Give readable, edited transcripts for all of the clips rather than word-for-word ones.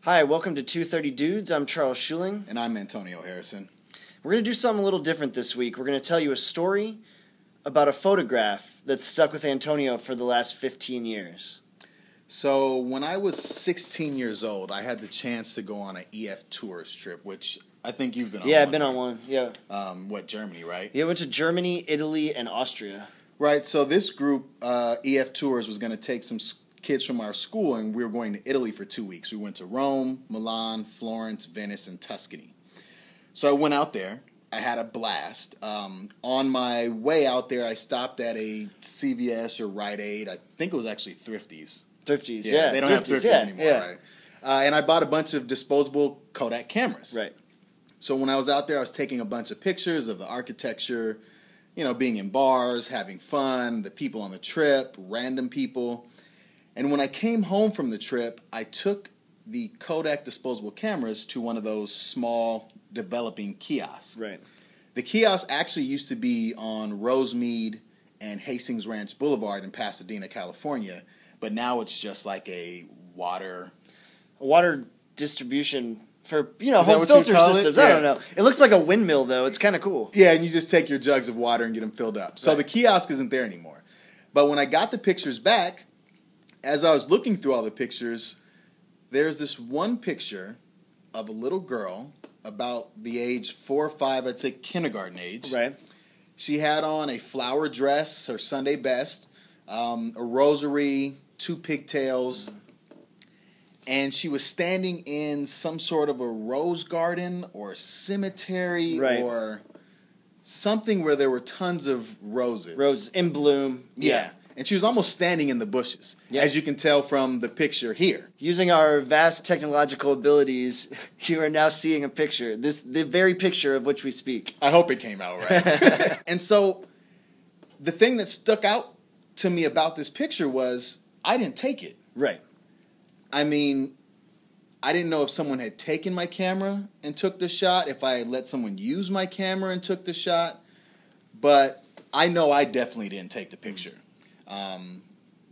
Hi, welcome to 230 Dudes. I'm Charles Schuling. And I'm Antonio Harrison. We're going to do something a little different this week. We're going to tell you a story about a photograph that's stuck with Antonio for the last 15 years. So when I was 16 years old, I had the chance to go on an EF Tours trip, which I think you've been on. Yeah, I've been on one. Yeah. Germany, right? Yeah, I went to Germany, Italy, and Austria. Right. So this group, EF Tours, was going to take some kids from our school, and we were going to Italy for 2 weeks. We went to Rome, Milan, Florence, Venice, and Tuscany. So I went out there. I had a blast. On my way out there, I stopped at a CVS or Rite Aid. I think it was actually Thrifties. Thrifties, yeah. They don't have Thrifties anymore, right? And I bought a bunch of disposable Kodak cameras. Right. So when I was out there, I was taking a bunch of pictures of the architecture, being in bars, having fun, the people on the trip, random people. And when I came home from the trip, I took the Kodak disposable cameras to one of those small developing kiosks. Right. The kiosk actually used to be on Rosemead and Hastings Ranch Boulevard in Pasadena, California, but now it's just like a water distribution for, Is that home what filter you call it? systems. Yeah. I don't know. It looks like a windmill, though. It's kind of cool. Yeah, and you just take your jugs of water and get them filled up. So Right. the kiosk isn't there anymore. But when I got the pictures back, as I was looking through all the pictures, there's this one picture of a little girl about the age 4 or 5, I'd say kindergarten age. Right. She had on a flower dress, her Sunday best, a rosary, 2 pigtails, and she was standing in some sort of a rose garden or cemetery or something where there were tons of roses. Roses in bloom. Yeah. And she was almost standing in the bushes, as you can tell from the picture here. Using our vast technological abilities, you are now seeing a picture. The very picture of which we speak. I hope it came out right. And so the thing that stuck out to me about this picture was I didn't take it. Right. I mean, I didn't know if someone had taken my camera and took the shot, if I had let someone use my camera and took the shot, but I know I definitely didn't take the picture.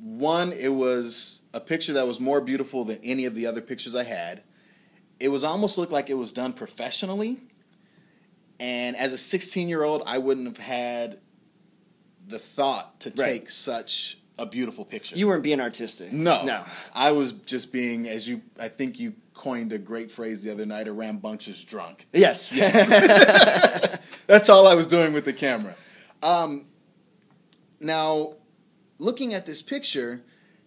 One, it was a picture that was more beautiful than any of the other pictures I had. It was almost looked like it was done professionally, and as a 16-year-old, I wouldn't have had the thought to take such a beautiful picture. You weren't being artistic. No. I was just being, I think you coined a great phrase the other night, a rambunctious drunk. Yes. That's all I was doing with the camera. Now, looking at this picture,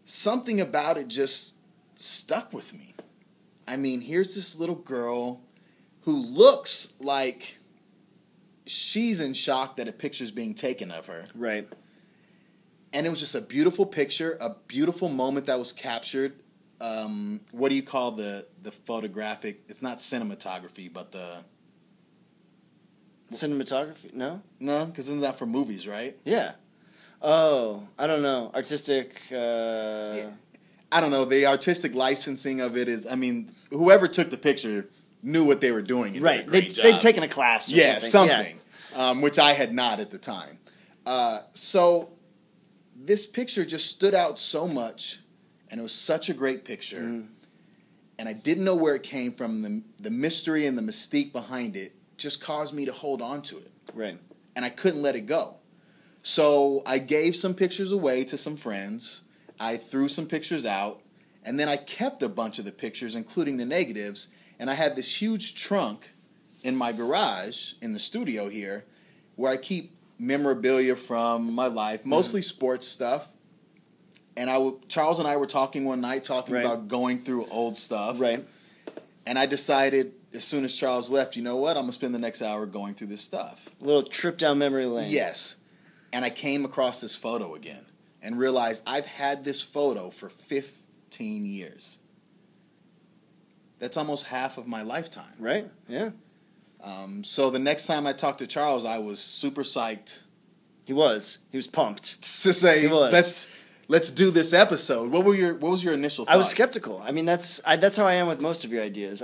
something about it just stuck with me. I mean, here's this little girl who looks like she's in shock that a picture's being taken of her. Right. And it was just a beautiful picture, a beautiful moment that was captured. What do you call the photographic? It's not cinematography, but the... Cinematography? No? No, because isn't that for movies, right? Yeah. Oh, I don't know. Artistic... Yeah. I don't know. The artistic licensing of it is... I mean, whoever took the picture knew what they were doing. And did a great job. They'd taken a class or something. Which I had not at the time. So... This picture just stood out so much, and it was such a great picture, and I didn't know where it came from. The mystery and the mystique behind it just caused me to hold on to it. Right. And I couldn't let it go. So I gave some pictures away to some friends. I threw some pictures out, and then I kept a bunch of the pictures, including the negatives, and I had this huge trunk in my garage in the studio here where I keep memorabilia from my life, mostly sports stuff. And Charles and I were talking one night, about going through old stuff. Right. And I decided, as soon as Charles left, you know what? I'm going to spend the next hour going through this stuff. A little trip down memory lane. Yes. And I came across this photo again and realized I've had this photo for 15 years. That's almost half of my lifetime. Right, yeah. So the next time I talked to Charles, I was super psyched. He was pumped. To say, let's do this episode. What was your initial thought? I was skeptical. I mean, that's how I am with most of your ideas.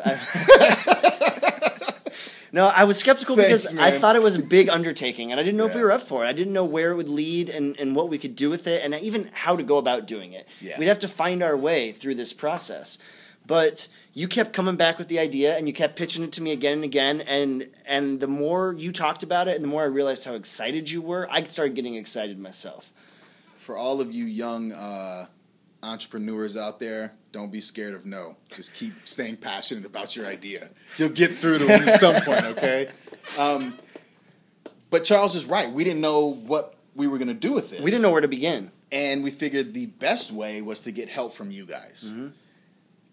No, I was skeptical because I thought it was a big undertaking, and I didn't know if we were up for it. I didn't know where it would lead and what we could do with it, and even how to go about doing it. Yeah. We'd have to find our way through this process. But you kept coming back with the idea, and you kept pitching it to me again and again. And the more you talked about it, and the more I realized how excited you were, I started getting excited myself. For all of you young entrepreneurs out there, don't be scared of no. Just keep staying passionate about your idea. You'll get through to it at some point, okay? But Charles is right. We didn't know what we were going to do with this. We didn't know where to begin. And we figured the best way was to get help from you guys. Mm-hmm.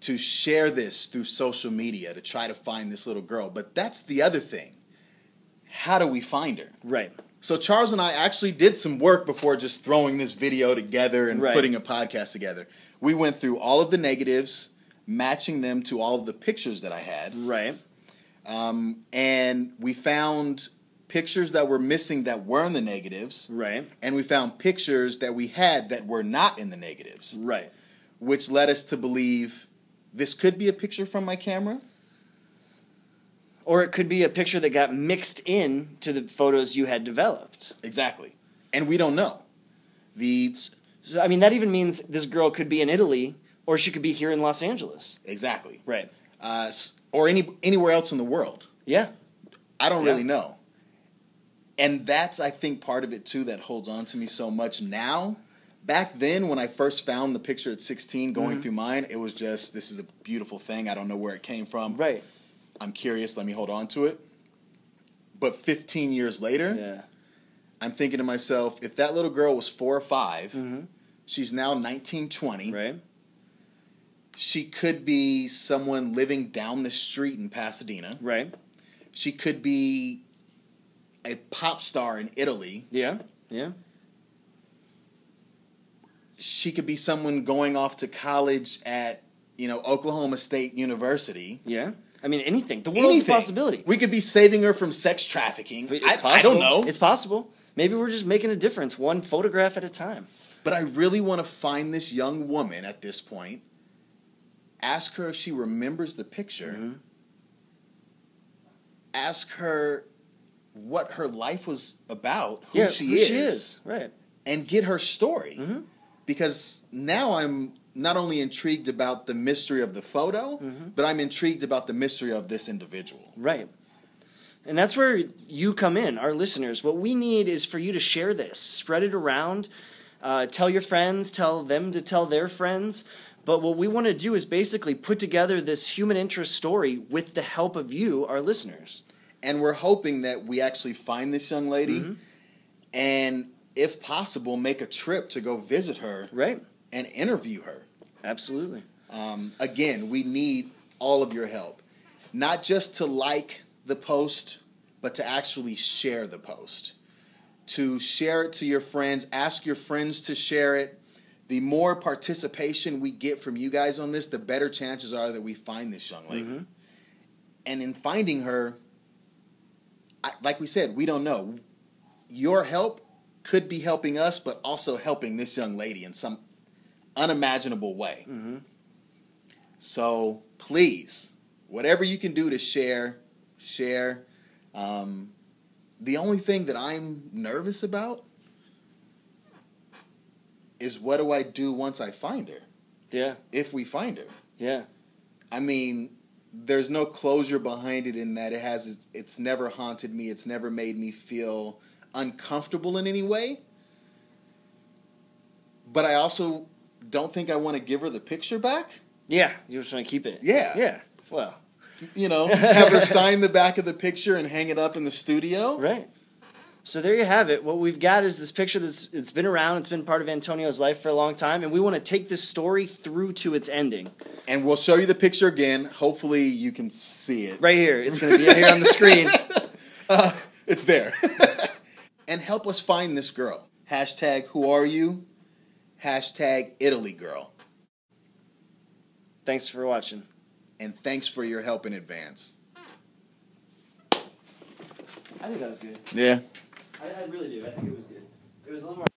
To share this through social media, to try to find this little girl. But that's the other thing. How do we find her? Right. So Charles and I actually did some work before just throwing this video together and putting a podcast together. We went through all of the negatives, matching them to all of the pictures that I had. Right. And we found pictures that were missing that were in the negatives. Right. And we found pictures that we had that were not in the negatives. Right. Which led us to believe this could be a picture from my camera. Or it could be a picture that got mixed in to the photos you had developed. Exactly. And we don't know. So, I mean, that even means this girl could be in Italy, or she could be here in Los Angeles. Exactly. Right. Or anywhere else in the world. Yeah. I don't really know. And that's, I think, part of it, too, that holds on to me so much now. Back then, when I first found the picture at 16 going through mine, it was just, this is a beautiful thing. I don't know where it came from. Right. I'm curious. Let me hold on to it. But 15 years later, I'm thinking to myself, if that little girl was 4 or 5, she's now 19, 20. Right. She could be someone living down the street in Pasadena. Right. She could be a pop star in Italy. Yeah. Yeah. She could be someone going off to college at, Oklahoma State University. Yeah. I mean, anything. The world's a possibility. We could be saving her from sex trafficking. It's possible. I don't know. It's possible. Maybe we're just making a difference, one photograph at a time. But I really want to find this young woman at this point, ask her if she remembers the picture, ask her what her life was about, who she is. Right. And get her story. Because now I'm not only intrigued about the mystery of the photo, but I'm intrigued about the mystery of this individual. Right. And that's where you come in, our listeners. What we need is for you to share this, spread it around, tell your friends, tell them to tell their friends. But what we want to do is basically put together this human interest story with the help of you, our listeners. And we're hoping that we actually find this young lady and, if possible, make a trip to go visit her and interview her. Absolutely. Again, we need all of your help. Not just to like the post, but to actually share the post. To share it to your friends. Ask your friends to share it. The more participation we get from you guys on this, the better chances are that we find this young lady. And in finding her, like we said, we don't know. Your help could be helping us, but also helping this young lady in some unimaginable way. So please, whatever you can do to share. The only thing that I'm nervous about is, what do I do once I find her? Yeah. If we find her. Yeah. I mean, there's no closure behind it in that it's never haunted me. It's never made me feel uncomfortable in any way. But I also don't think I want to give her the picture back. Yeah. You just want to keep it. Yeah. Yeah. Well. Have her sign the back of the picture and hang it up in the studio. Right. So there you have it. What we've got is this picture it's been around. It's been part of Antonio's life for a long time, and we want to take this story through to its ending. And we'll show you the picture again. Hopefully you can see it. Right here. It's going to be here on the screen. It's there. And help us find this girl. #WhoAreYou? #ItalyGirl. Thanks for watching. And thanks for your help in advance. I think that was good. Yeah. I really do. I think it was good. It was a little more...